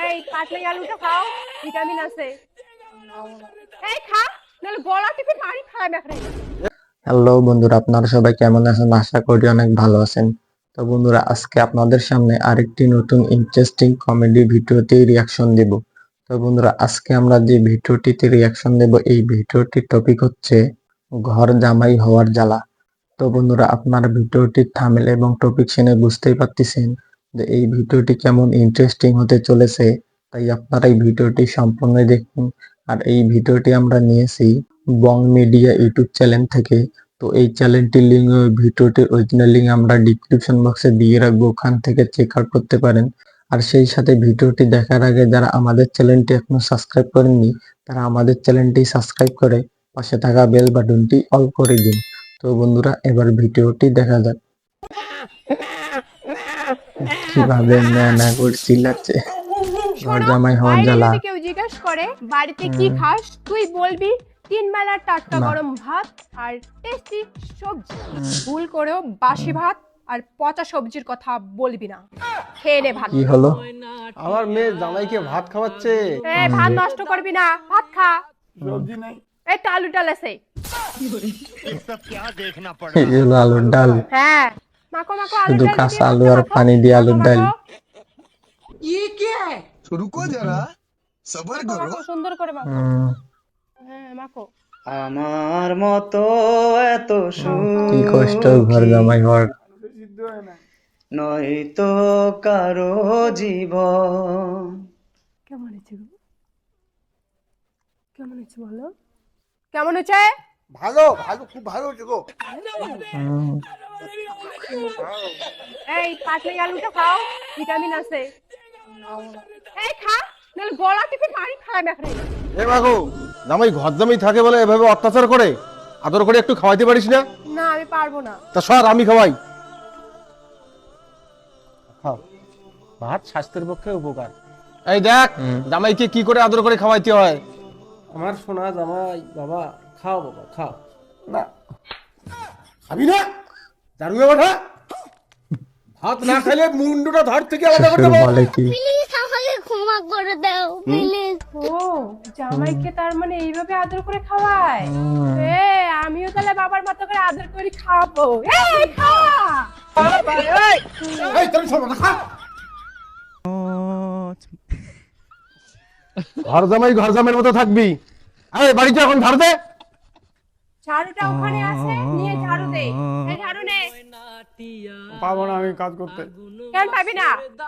এই কাটলে আলুটা খাও, ভিটামিন আছে। এই খা, নাহলে গলা টিপে মারি খায় মেখরে। হ্যালো বন্ধুরা, আপনারা সবাই কেমন আছেন? আশা করি অনেক ভালো আছেন। তো বন্ধুরা, আজকে আপনাদের সামনে আরেকটি নতুন ইন্টারেস্টিং কমেডি ভিডিওতে রিয়াকশন দেব। তো বন্ধুরা, আজকে আমরা যে ভিডিওটিতে রিয়াকশন দেব, এই ভিডিওটির টপিক হচ্ছে ঘর জামাই হওয়ার জ্বালা। তো বন্ধুরা, আপনারা ভিডিওটির থাম্বনেল এবং টপিক শুনে বুঝতেই পারতেছেন যে এই ভিডিওটি কেমন ইন্টারেস্টিং হতে চলেছে। তাই আপনারা এই ভিডিওটি সম্পূর্ণ দেখুন। আর এই ভিডিওটি আমরা নিয়েছি বং মিডিয়া ইউটিউব চ্যানেল থেকে। তো এই চ্যানেলটির লিঙ্ক, ভিডিওটির অরিজিনাল লিঙ্ক আমরা ডিসক্রিপশন বক্সে দিয়ে রাখবো, ওখান থেকে চেক আউট করতে পারেন। আর সেই সাথে ভিডিওটি দেখার আগে যারা আমাদের চ্যানেলটি এখনো সাবস্ক্রাইব করেননি, তারা আমাদের চ্যানেলটি সাবস্ক্রাইব করে পাশে থাকা বেল বাটনটি অল করে দিন। তো বন্ধুরা, এবার ভিডিওটি দেখা যাক। কিভাবে না করে চিল্লাচ্ছে, ঘর জামাই হওয়ার বাইরে জ্বালা। যদি কেউ জিজ্ঞেস করে বাড়িতে কি খাস, তুই বলবি 3 বেলার টাটকা না। গরম ভাত আর টেস্টি সবজি। ভুল করেও বাসি ভাত আর পচা সবজির কথা বলবি না। খেয়ে নে ভাত। কি হলো? আমার মেয়ে জামাইকে ভাত খাওয়াচ্ছে। এই ভাত নষ্ট করবি না, ভাত খা। সবজি নাই। এই তো আলু ডাল আছে। এই হলো আলুর ডাল, হ্যাঁ, মাখো মাখো আলু শুধু ডাল কাঁচা দিয়ে আলু মাখো, আর মাখো, পানি দিয়ে আলুর মাখো, ডাল। মাখো, तो रुको जरा सबर মাখো, करो। মাখো, সুন্দর করে মাখো। হুম, হ্যাঁ, মাখো। আমার মতো এত কি কষ্ট ঘর সুখী জামাই হওয়ার। নয়তো কারো জীবন। কেমন হয়েছে গো? কেমন হয়েছে বলো? কেমন হয়েছে? ভালো ভালো খুব ভালো হচ্ছে গো। হুম, এই কাটলে আলুটা খাও, ভিটামিন আছে। এই খা, নাহলে গলা টিপে মারি খায় মেখরে। এ মাগো, জামাই ঘর জামাই থাকে বলে এভাবে অত্যাচার করে, আদর করে একটু খাওয়াইতে পারিস না? না, আমি পারবো না। তা সর, আমি খাওয়াই। খাও, ভাত স্বাস্থ্যের পক্ষে উপকার। এই দেখ জামাইকে কি করে আদর করে খাওয়াইতে হয়। আমার সোনা জামাই, বাবা খাও, বাবা খাও। না খাবি না, দাঁড়ুয়ে ওঠা। ভাত না খেলে মুন্ডুটা ধর থেকে আলাদা করে শ্বশুর দেবো। বলে কি? প্লিজ আমাকে ক্ষমা করে দাও প্লিজ। ও, জামাইকে তার মানে এইভাবে আদর করে খাওয়ায়? এ, আমিও তাহলে বাবার মতো করে আদর করে খাওয়াবো। এই খা। এই তুমি শোনো না, খা। ঘর জামাইয়ের মতো থাকবি। আরে বাড়িতে এখন ঝাড় দে। ঝাড়ুটা ওখানে আছে, নিয়ে ঝাড়ু দে। এই ঝাড়ু নে। পাবো না আমি কাজ করতে। কেন পাবি না?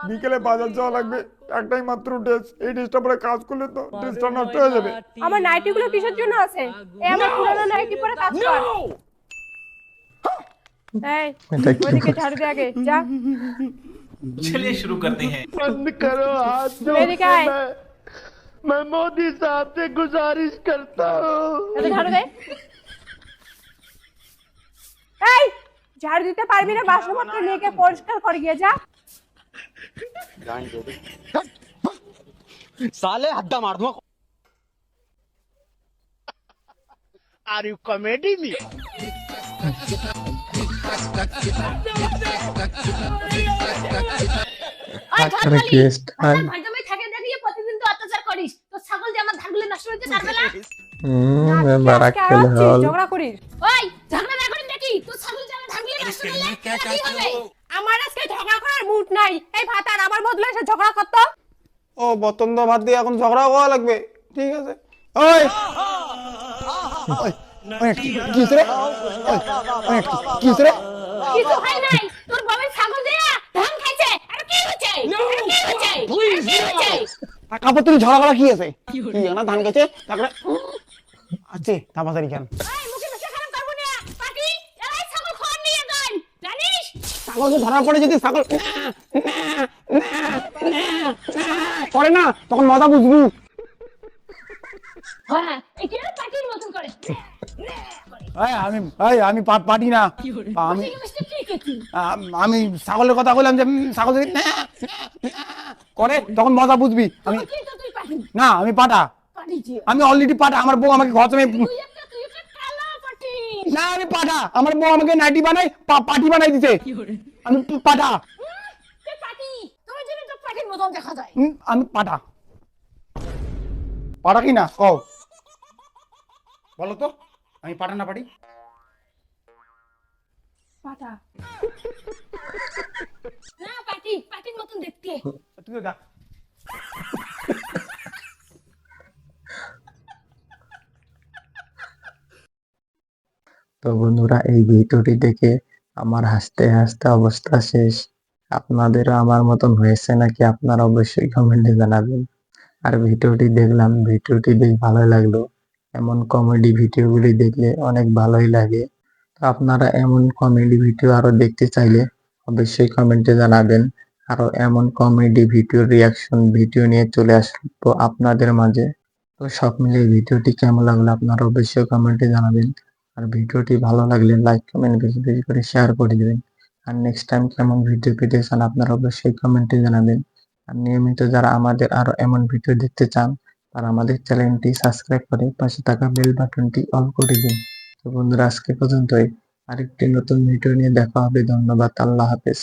বিকেলে বাজার যাওয়া লাগবে, একটাই মাত্র ড্রেস। এই ড্রেসটা পরে কাজ করলে তো ড্রেসটা নষ্ট হয়ে যাবে। আমার নাইটিগুলো কিসের জন্য আছে? এই আমার পুরনো নাইটি পরে কাজ কর। এই, এটা কি ওদিকে ঝাড়ু দে আগে, যা। चलिए शुरू करते हैं। बंद करो हाथ जो এদিকে আয়। मैं मोदी साहब से गुजारिश करता हूँ। এদিকে ঝাড়ু দে। এই, ঝাড়ু দিতে পারবি না? বাসনপত্র নিয়ে গিয়ে পরিষ্কার করে গিয়ে যা। साले हड्डा मार दूंगा। Are you comedy me? ডাক্তারের কেস ভাই জামাই থাকে দেখিয়ে প্রতিদিন তো অত্যাচার করিস। তো ছাগল যে আমার ধানগুলো নষ্ট হচ্ছে তার বেলা। বারাক আজকে খেলে আওয়াচ্ছিস, হল। ঝগড়া করিস। ওই ঝগড়া না করিস নাকি? তো ছাগল যে আমার ধানগুলো নষ্ট করলে কি হবে? আমার আজকে ঝগড়া করার মুড নাই। এই ভাত আর আমার বদলে এসে ঝগড়া করতো। ও বতন তো ভাত দিয়ে এখন ঝগড়া করা লাগবে, ঠিক আছে? ওই কি রে? কি রে? কিছু হয় নাই। তোর বাবার ছাগল দিয়া ধান খাইছে। আর কি হচ্ছে? কি হচ্ছে? কি হচ্ছে? কাপড় তুমি ঝগড়া করা কি আছে? কি জানা ধান গেছে তারপরে আছে তাড়াতাড়ি কেন? এই মুখে মুখে খারাপ করব না। পাটি, এই ছাগল খড় নিয়ে যান। জানিস? ছাগলকে ধরা পড়ে যদি ছাগল করে না, তখন মজা বুঝবি। হ্যাঁ, এটা পাটির মতন করে। আমি পাটি না। আমি মিষ্টি কি করছিস? আমি ছাগলের কথা বললাম যে ছাগল যদি করে তখন মজা বুঝবি। আমি তুই পাটি। না, আমি পাটা। পাটি যে। আমি অলরেডি পাটা। আমার বউ আমাকে ঘর জমে তুই একটা কালা পাটি। না, আমি পাটা। আমার বউ আমাকে নাইটি বানাই, পাটি বানাই দিতে। আমি পাটা। তুই পাটি। তোমার জন্য তো পাটির মতন দেখা যায়। আমি পাটা পাটা কি না কও বলো তো আমি পাটা না পারি পাটা। না পাটির মতন দেখতে। তুই গা তো বন্ধুরা এই ভিডিওটি দেখে আমার হাসতে হাসতে অবস্থা শেষ। আপনাদেরও আমার মতন হয়েছে নাকি আপনারা অবশ্যই কমেন্টে জানাবেন। আর ভিডিওটি দেখলাম, ভিডিওটি বেশ ভালোই লাগলো। এমন কমেডি ভিডিওগুলি দেখলে অনেক ভালোই লাগে। তো আপনারা এমন কমেডি ভিডিও আরো দেখতে চাইলে অবশ্যই কমেন্টে জানাবেন। আরো এমন কমেডি ভিডিও রিয়াকশন ভিডিও নিয়ে চলে আসবো আপনাদের মাঝে। তো সব মিলিয়ে ভিডিওটি কেমন লাগলো আপনারা অবশ্যই কমেন্টে জানাবেন। আর ভিডিওটি ভালো লাগলে লাইক কমেন্ট বেশি বেশি করে শেয়ার করে দিবেন। আর নেক্সট টাইম কেমন ভিডিও পেতে চান আপনারা অবশ্যই কমেন্টে জানাবেন। আর নিয়মিত যারা আমাদের আরো এমন ভিডিও দেখতে চান তারা আমাদের চ্যানেলটি সাবস্ক্রাইব করে পাশে থাকা বেল বাটনটি অন করে দিন। তো বন্ধুরা আজকে পর্যন্তই, আরেকটি নতুন ভিডিও নিয়ে দেখা হবে। ধন্যবাদ, আল্লাহ হাফেজ।